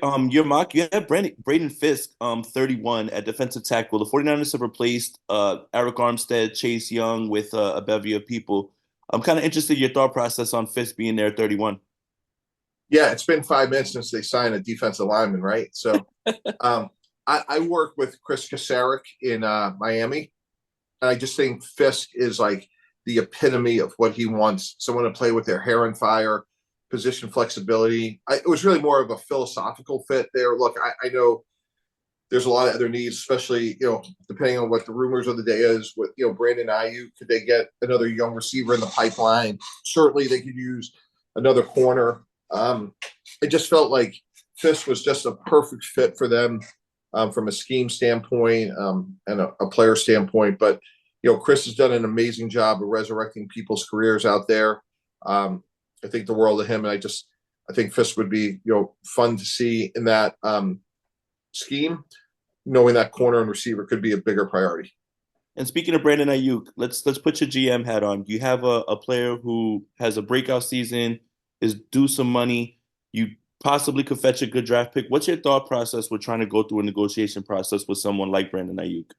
Your mock, you have Braden Fiske, 31 at defensive tackle. The 49ers have replaced Eric Armstead, Chase Young with a bevy of people. I'm kind of interested in your thought process on Fiske being there at 31. Yeah, it's been 5 minutes since they signed a defensive lineman, right? So um, I work with Chris Kasarik in Miami, and I just think Fisk is like the epitome of what he wants: someone to play with their hair on fire, position flexibility. It was really more of a philosophical fit there. Look, I know there's a lot of other needs, especially depending on what the rumors of the day is. With Brandon Ayuk, could they get another young receiver in the pipeline? Certainly, they could use another corner. It just felt like Fisk was just a perfect fit for them from a scheme standpoint and a player standpoint. But Chris has done an amazing job of resurrecting people's careers out there. I think the world of him, and I think Fisk would be fun to see in that scheme, knowing that corner and receiver could be a bigger priority. And speaking of Brandon Ayuk, let's put your GM hat on. You have a player who has a breakout season, is due some money. You possibly could fetch a good draft pick. What's your thought process with trying to go through a negotiation process with someone like Brandon Ayuk?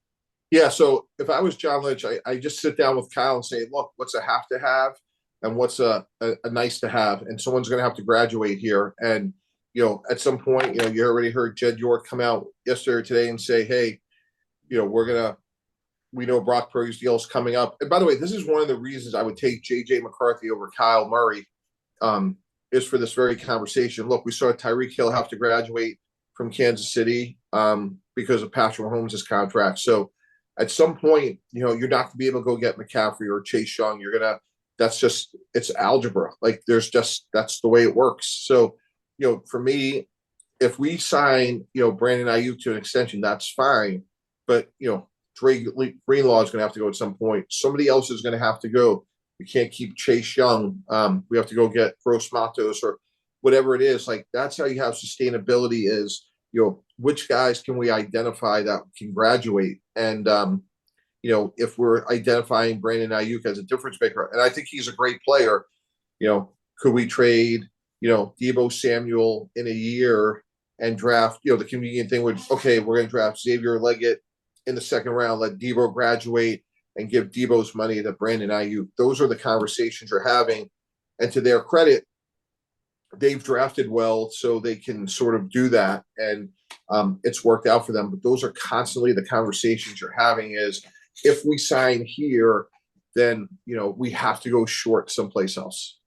Yeah, so if I was John Lynch, I just sit down with Kyle and say, look, what's a have to have and what's a nice to have? And someone's going to have to graduate here. And, at some point, you already heard Jed York come out yesterday or today and say, hey, we know Brock Purdy's deal is coming up. And by the way, this is one of the reasons I would take J.J. McCarthy over Kyle Murray, is for this very conversation. Look, we saw Tyreek Hill have to graduate from Kansas City because of Patrick Mahomes' contract. So at some point, you're not going to be able to go get McCaffrey or Chase Young. It's algebra. Like that's the way it works. So, for me, if we sign, Brandon Ayuk to an extension, that's fine. But, Dre Greenlaw is going to have to go at some point. Somebody else is going to have to go. We can't keep Chase Young. We have to go get Gross Matos or whatever it is. Like that's how you have sustainability is, which guys can we identify that can graduate? And, if we're identifying Brandon Ayuk as a difference maker, and I think he's a great player, could we trade, Deebo Samuel in a year and draft, the convenient thing would, okay, we're going to draft Xavier Leggett in the second round, let Deebo graduate and give Deebo's money to Brandon Ayuk. Those are the conversations you're having. And to their credit, they've drafted well so they can sort of do that. And it's worked out for them. But those are constantly the conversations you're having is if we sign here, then, we have to go short someplace else.